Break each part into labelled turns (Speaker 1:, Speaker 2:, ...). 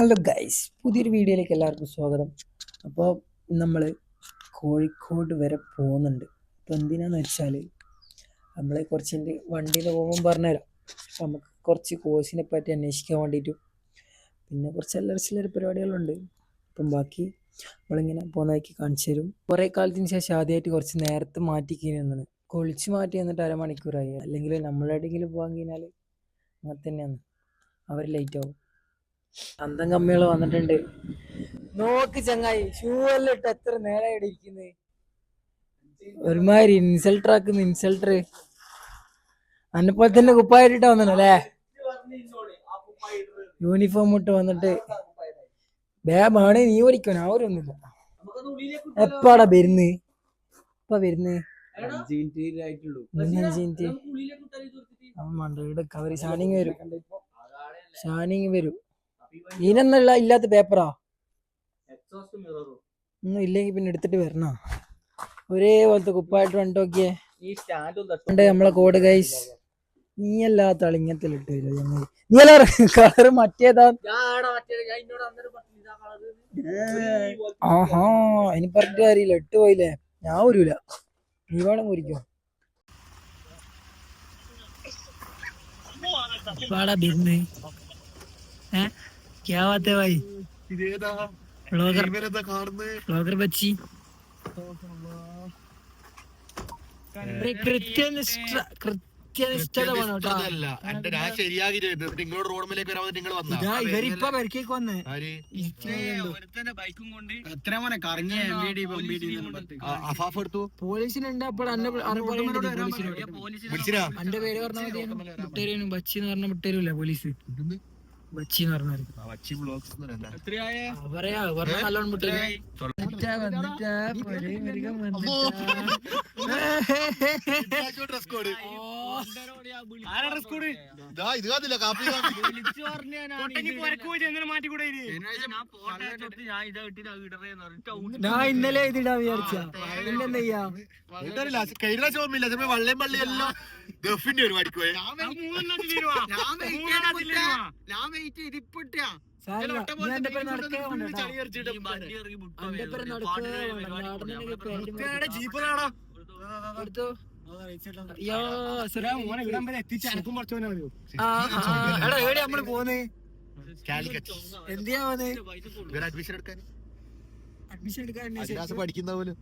Speaker 1: Hello guys, പുതിയൊരു വീഡിയോയിലേക്ക് എല്ലാവർക്കും സ്വാഗതം. അപ്പോൾ നമ്മൾ കോഴിക്കോട് വരെ പോകുന്നുണ്ട്. അപ്പോൾ എന്തിനാന്ന് വെച്ചാൽ നമ്മൾ കുറച്ച് വണ്ടിയിൽ പോകുമ്പോൾ പറഞ്ഞുതരാം. അപ്പോൾ നമുക്ക് കുറച്ച് കോഴ്സിനെ പറ്റി അന്വേഷിക്കാൻ വേണ്ടിയിട്ടും പിന്നെ കുറച്ച് ചില്ലറ പരിപാടികളുണ്ട്. അപ്പം ബാക്കി നമ്മളിങ്ങനെ പോകുന്നതാക്കി കാണിച്ചു തരും. കുറേ കാലത്തിന് ശേഷം ആദ്യമായിട്ട് കുറച്ച് നേരത്തെ മാറ്റിക്കുന്നതാണ്. കുളിച്ച് മാറ്റി എന്നിട്ട് അരമണിക്കൂറായി. അല്ലെങ്കിൽ നമ്മളെവിടെയെങ്കിലും പോകാൻ കഴിഞ്ഞാൽ അങ്ങനെ തന്നെയാണ്, അവർ ലേറ്റ് ആവും. അന്തം കമ്മികൾ വന്നിട്ടുണ്ട്. നോക്ക് ചങ്ങായി, ഷൂ എല്ലാം ഇട്ട് എത്ര നേരം ഇവിടെ ഇരിക്കുന്നത്. ഒരുമാതിരി ഇൻസൾട്ടർ ആക്കുന്ന ഇൻസൾട്ടർ. അന്നെപ്പോലെ തന്നെ കുപ്പായിട്ടാ വന്നല്ലേ, യൂണിഫോം ഇട്ട് വന്നിട്ട്. ബേബാണ് നീ ഓടിക്കോ, അവരൊന്നുമില്ല. എപ്പാടാ വരുന്ന്? എപ്പാ വരുന്ന്? 5 മിനിറ്റ്. ഇവിടെ കവറി ഷാനിങ് വരും. ഇതിനൊന്നുള്ള ഇല്ലാത്ത പേപ്പറാ ഒന്നും ഇല്ലെങ്കിൽ പിന്നെ എടുത്തിട്ട് വരണ. ഒരേ പോലത്തെ കുപ്പായിട്ട് വണ്ടോക്കിയേ നമ്മളെ കോഡ് ഗൈസ്. നീ അല്ലാത്ത ആൾ ഇങ്ങനത്തെ ഇട്ട് വരും. നീ അല്ല കളറ് മറ്റേതാ. ആഹാ, ഇനി പറഞ്ഞിട്ട് കാര്യമില്ല, ഇട്ട് പോയില്ലേ. ഞാൻ വരൂല, നീ വേണം കുരിക്കോ. क्या बात है भाई? ब्लॉगर बच्ची ഇവരിപ്പ പെരക്കേക്ക് വന്ന് പോലീസിനുണ്ട്. അപ്പോൾ എന്റെ പേര് പറഞ്ഞാൽ വിട്ടേരും. ബച്ചി എന്ന് പറഞ്ഞ വിട്ടേരൂല പോലീസ്. ബച്ചി എന്ന് പറഞ്ഞാൽ പറയാ നല്ലോണം വിട്ടേരും. ഞാൻ ഇന്നലെ ഇതിടാ വിചാരിച്ച. പിന്നെന്താ
Speaker 2: വള്ളിയും പള്ളിയെല്ലാം ഗഫിന്റെ പരിപാടിക്ക്
Speaker 1: നമ്മള് പോന്ന് എന്തിയാ പോന്ന്?
Speaker 2: അഡ്മിഷൻ എടുക്കാൻ
Speaker 1: പഠിക്കുന്ന പോലും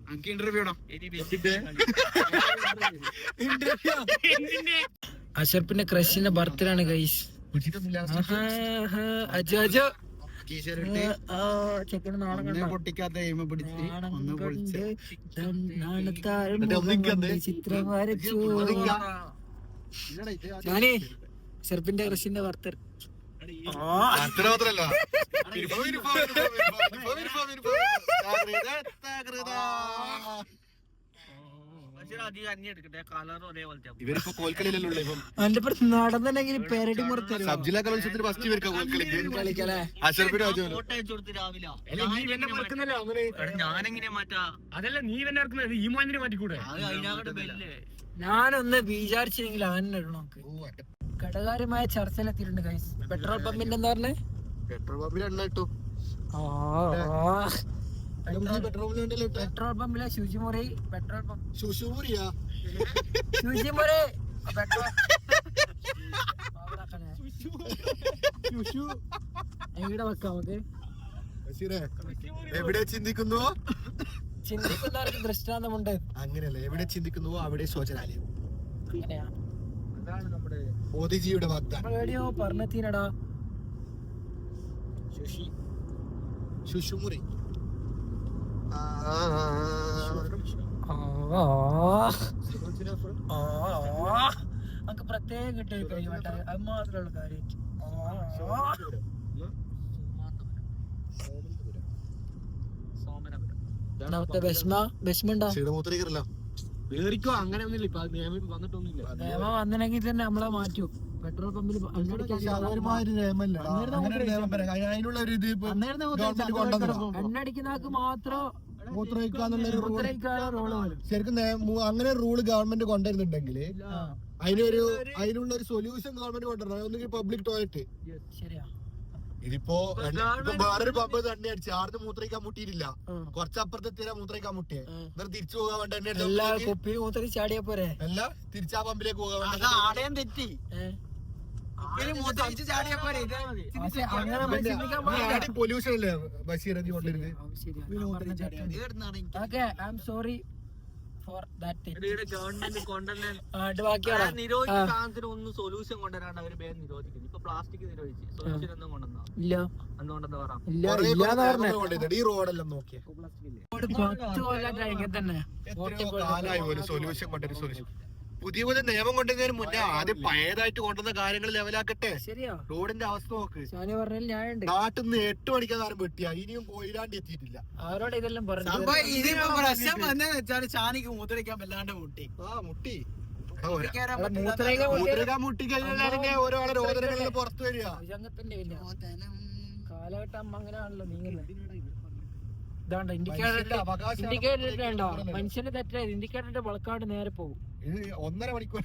Speaker 1: അഷർപ്പിന്റെ ക്രഷിന്റെ ബർത്ത്ഡേ ആണ് ഗൈസ്. ചിത്രം വരച്ചു. ഞാനേ അഷർപ്പിന്റെ ക്രഷിന്റെ ബർത്ത്ഡേ നടന്നെങ്കിൽ പെരടി ഞാനൊന്ന് വിചാരിച്ചെങ്കിൽ അവനെ നോക്ക്. ഘടകാര്യമായ ചർച്ചയിലെത്തിയിട്ടുണ്ട് ഗൈസ്. പെട്രോൾ പമ്പിന്റെ എന്താ പറഞ്ഞേ?
Speaker 2: പെട്രോൾ പമ്പിൽ എണ്ണ ഇട്ടു.
Speaker 1: പെട്രോൾ പമ്പിലെ ശുചിമുറി. പെട്രോൾ പമ്പ്
Speaker 2: ശുചിമുറി
Speaker 1: എവിടെ വെക്കാം നമുക്ക്?
Speaker 2: എവിടെ ചിന്തിക്കുന്നു
Speaker 1: ചിന്തിക്കുന്നവർക്ക് ദൃഷ്ടാന്തമുണ്ട്.
Speaker 2: അങ്ങനെയല്ല, എവിടെ ചിന്തിക്കുന്നുവോ അവിടെ ശോചനാലയം.
Speaker 1: അങ്ങനെയാ,
Speaker 2: അതാണ് നമ്മുടെ മോദിജിയുടെ വാഗ്ദാനം.
Speaker 1: എവിടെയോ പറഞ്ഞെത്തിനടാ.
Speaker 2: ശുശുമുറി
Speaker 1: നമുക്ക് പ്രത്യേകം കിട്ടിയ കഴിവട്ടെ, അത് മാത്രമുള്ള കാര്യം. നിയമം വന്നില്ലെങ്കിൽ തന്നെ നമ്മളെ മാറ്റും. പെട്രോൾ പമ്പിൽ എണ്ണടിക്കുന്നവർക്ക് മാത്രം
Speaker 2: ശരിക്കും അങ്ങനെ റൂള് ഗവൺമെന്റ് കൊണ്ടുവരുന്നുണ്ടെങ്കിൽ അതിനുള്ള ഒരു സൊല്യൂഷൻ ഗവൺമെന്റ് കൊണ്ടുവരണം. ഒന്നുകിൽ പബ്ലിക് ടോയ്ലറ്റ്.
Speaker 1: ശരിയാ,
Speaker 2: ഇതിപ്പോ വേറൊരു പമ്പ് തന്നെ അടിച്ചു ആർന്ന് മൂത്രയിക്കാൻ മുട്ടിയിട്ടില്ല. കുറച്ചപ്പുറത്ത് എത്തിയാ മൂത്രയിക്കാൻ മുട്ടിയെ. എന്നിട്ട് തിരിച്ചു പോകാൻ വേണ്ടി
Speaker 1: ചാടിയാ പോരെ
Speaker 2: അല്ല തിരിച്ചാ പമ്പിലേക്ക് പോകാൻ തെറ്റി പൊല്യൂഷൻ അല്ലേ ബഷീർ കൊണ്ടിരുന്നത്.
Speaker 3: ഒന്നും സൊല്യൂഷൻ കൊണ്ടുവരാണ്ട് അവര് വേഗം നിരോധിക്കുന്നു. ഇപ്പൊ പ്ലാസ്റ്റിക് നിരോധിച്ചു, സൊല്യൂഷൻ ഒന്നും കൊണ്ടുവന്നോ?
Speaker 1: ഇല്ല.
Speaker 3: എന്തുകൊണ്ടെന്ന് പറയാം,
Speaker 2: ഈ റോഡെല്ലാം നോക്കിയ സൊല്യൂഷൻ കൊണ്ടൊരു സൊല്യൂഷൻ പുതിയ പുതിയ നിയമം കൊണ്ടുവരുന്നതിന് മുന്നേ ആദ്യം പഴയതായിട്ട് കൊണ്ടുവന്ന കാര്യങ്ങൾ ലെവലാക്കട്ടെ. റോഡിന്റെ അവസ്ഥ നോക്ക്. നാട്ടിൽ നിന്ന് 8 മണിക്കാരും വെട്ടിയാ ഇനിയും കൊയിലാണ്ടി എത്തിയിട്ടില്ല.
Speaker 1: അവരോട് ഇതെല്ലാം
Speaker 3: ചാനിക്ക് മൂത്രയ്ക്കാൻ വല്ലാണ്ട് മുട്ടി
Speaker 2: മുട്ടി മുട്ടി കഴിഞ്ഞാൽ ഓരോളെ രോദനങ്ങളിൽ പുറത്തു വരിക.
Speaker 1: കാലഘട്ടം അങ്ങനെയാണല്ലോ നീങ്ങുന്നത്. ഇതാണ്ടോ ഇൻഡിക്കേറ്റർ ഉണ്ടോ? മനുഷ്യന്റെ തെറ്റായത് ഇൻഡിക്കേറ്ററിന്റെ വളക്കാട് നേരെ പോകും.
Speaker 2: 1.5 മണിക്കൂർ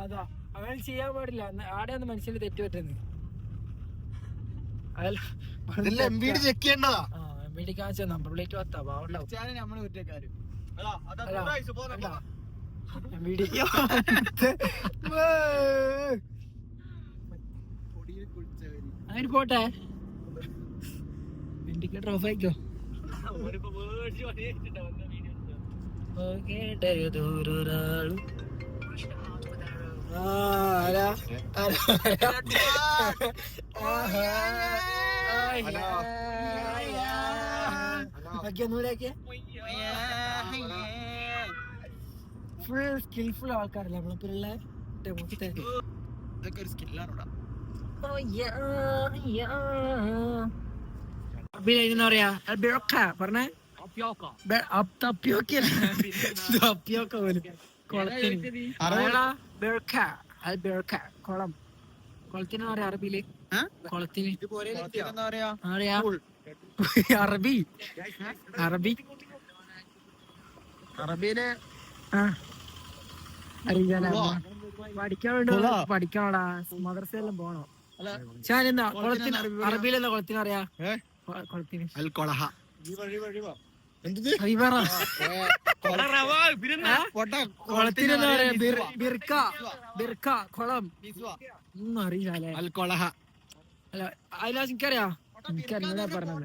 Speaker 1: അതാ അങ്ങനെ ചെയ്യാൻ പാടില്ല. ആടെയാണ് മനുഷ്യന് തെറ്റ് പറ്റുന്നത്.
Speaker 2: ചെക്ക് ചെയ്യേണ്ടതാ.
Speaker 1: കാണിച്ച നമ്പർ പ്ലേറ്റ് പത്താ
Speaker 3: നമ്മള് കുറ്റക്കാര്.
Speaker 1: അങ്ങനെ പോട്ടെ. ഇൻഡിക്കേറ്റർ ഓഫ് ആയിക്കോ. ഫുൾ സ്കിൽഫുൾ ആൾക്കാരല്ലേ നമ്മളിപ്പുള്ള.
Speaker 3: ഇതൊക്കെ ഒരു സ്കില്ലാണോടാ.
Speaker 1: പറയാ പറഞ്ഞേ കുളം. കുളത്തിന് പറയാ അറബിയില്. കുളത്തിന് അറബി അറബി
Speaker 3: അറബിയില്
Speaker 1: പഠിക്കണോടാ. മദ്രസയെല്ലാം പോണോ? ഞാനെന്താ കുളത്തിന് അറബിയിലെന്താ കുളത്തിന് പറയാ? കുളത്തിന് കുളത്തിനെന്താ പറയാ? ബിർക്ക കുളം ഒന്നും അറിയില്ലേ? അല്ല അതിലാ എനിക്കറിയാ. എനിക്കറിയാ പറഞ്ഞത്.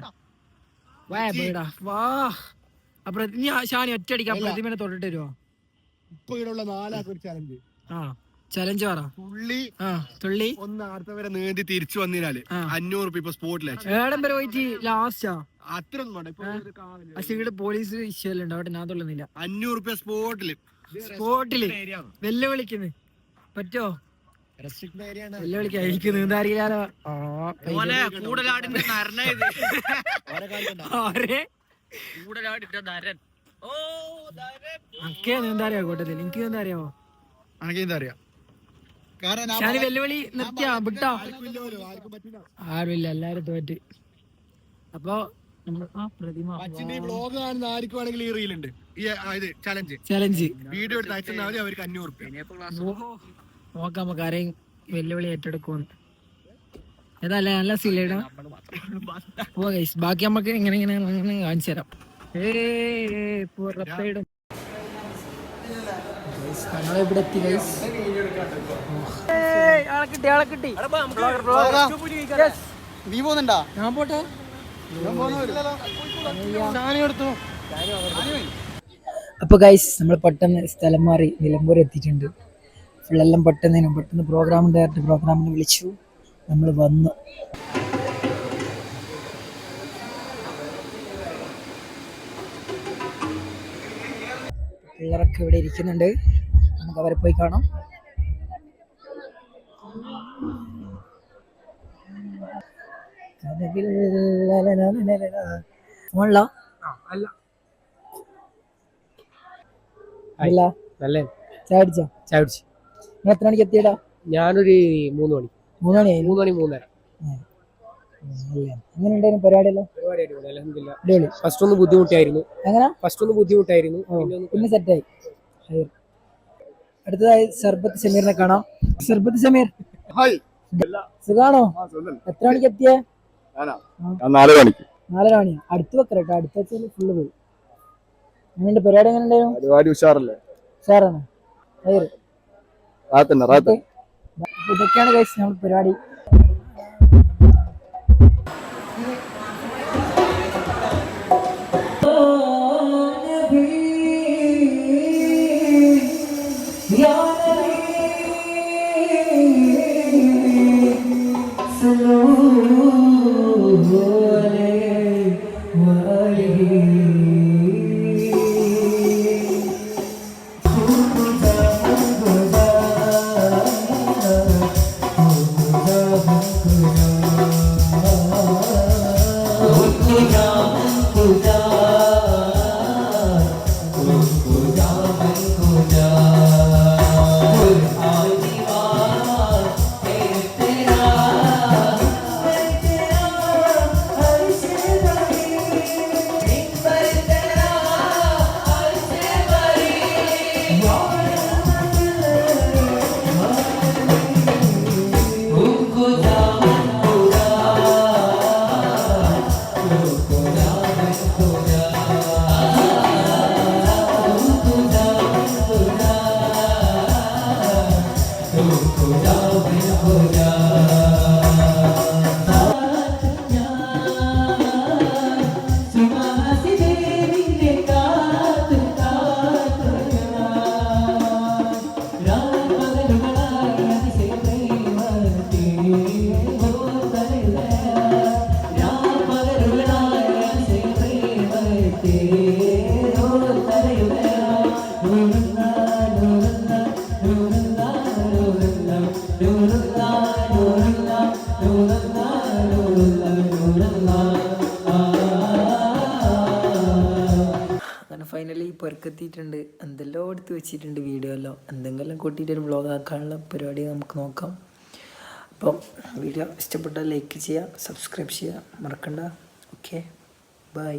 Speaker 1: വാ അപ്പൊ നീ ഷാനി ഒറ്റയടിക്കാ പ്രതിമനെ തൊട്ടിട്ട് വരുവോ?
Speaker 2: ഇപ്പൊ ഇവിടെയുള്ള 4 ആൾക്ക് ഒരു ചലഞ്ച്.
Speaker 1: ചലഞ്ച് പറ. തുള്ളി
Speaker 2: ഒന്നാർത്ത വരെ നീന്തി തിരിച്ചു വന്നിനാല് 500 രൂപ സ്പോട്ടിൽ.
Speaker 1: ഏടം വരെ പോയിട്ട് ലാസ്റ്റാ.
Speaker 2: അത്രയൊന്നും
Speaker 1: പോലീസ് ഇഷ്യലുണ്ട് അവിടെ. ഞാൻ തുള്ളുന്നില്ല.
Speaker 2: 500 രൂപ സ്പോട്ടില്
Speaker 1: വെല്ലുവിളിക്കുന്നു. പറ്റോ? വെല്ലുവിളിക്ക. എനിക്ക് നീന്താറിയാലോ. അക്കെ നീന്താറിയോ കൂട്ടത്തിൽ? എനിക്ക് നീന്താറിയാവോ? ഞാൻ വെല്ലുവിളി നിർത്തിയാ വിട്ടോ? ആരുമില്ല, എല്ലാരും തോറ്റ്. അപ്പൊ ചലഞ്ച്
Speaker 2: വീഡിയോ എടുത്ത് അയച്ചാൽ മതി. അവർക്ക് 500 രൂപ.
Speaker 1: നോക്കാം നമുക്ക് ആരെയും വെല്ലുവിളി ഏറ്റെടുക്കുമെന്ന്. ഏതല്ല നല്ല സീലേടാ. ബാക്കി നമുക്ക് ഇങ്ങനെ ഇങ്ങനെ കാണിച്ചു തരാം. ഞങ്ങളിവിടെ എത്തി. ആളെ കിട്ടി.
Speaker 3: നീ പോകുന്നുണ്ടാ?
Speaker 1: ഞാൻ പോട്ടെ. അപ്പൊ ഗൈസ് നമ്മൾ പെട്ടെന്ന് സ്ഥലം മാറി നിലമ്പൂർ എത്തിയിട്ടുണ്ട്. ഫുള്ളെല്ലാം പെട്ടെന്ന് പ്രോഗ്രാം ഉണ്ടായിട്ട് പ്രോഗ്രാമിന് വിളിച്ചു. നമ്മൾ വന്നു. പിള്ളേരൊക്കെ ഇവിടെ ഇരിക്കുന്നുണ്ട്. നമുക്ക് അവരെ പോയി കാണാം. ഫോണിലാ? ചായ കുടിച്ചോ? നിങ്ങൾ എത്ര മണിക്ക് എത്തിയടാ?
Speaker 4: ഞാനൊരു 3 മണി.
Speaker 1: 3 മണിയായി.
Speaker 4: 3 മണി 3:30.
Speaker 1: എങ്ങനെ ഉണ്ടായിരുന്നു പരിപാടിയെല്ലാം?
Speaker 4: അടിപൊളി. ഫസ്റ്റ് ഒന്ന് ബുദ്ധിമുട്ടായിരുന്നു. പിന്നെ സെറ്റായി.
Speaker 1: അടുത്തതായി സർബത്ത് സമീറിനെ കാണാം. സർബത്ത് സമീർ
Speaker 2: ഹായ്
Speaker 1: സുഖാണോ? എത്ര മണിക്ക് എത്തിയേ?
Speaker 2: ഞാൻ 4 മണിക്ക്.
Speaker 1: 4:30 മണിയാ. അടുത്ത് വെക്കട്ടോ, അടുത്ത് വെച്ചാൽ ഫുള്ള് പോയി. എങ്ങനെയുണ്ട് പരിപാടി? എങ്ങനെ ഉണ്ടായിരുന്നു?
Speaker 2: പരിപാടി ഉഷാറല്ലേ?
Speaker 1: ഉഷാറാണ്.
Speaker 2: റാത്തന്നെ.
Speaker 1: ഇതൊക്കെയാണ് കഴിച്ച് നമ്മൾ പരിപാടി. അങ്ങനെ ഫൈനലി പൊരക്കെത്തിയിട്ടുണ്ട്. എന്തെല്ലാം എടുത്ത് വെച്ചിട്ടുണ്ട്, വീഡിയോ എല്ലാം എന്തെങ്കിലും കൂട്ടിയിട്ടൊരു വ്ളോഗ് ആക്കാനുള്ള പരിപാടി നമുക്ക് നോക്കാം. അപ്പം വീഡിയോ ഇഷ്ടപ്പെട്ടാൽ ലൈക്ക് ചെയ്യുക, സബ്സ്ക്രൈബ് ചെയ്യുക മറക്കണ്ട. Okay, by.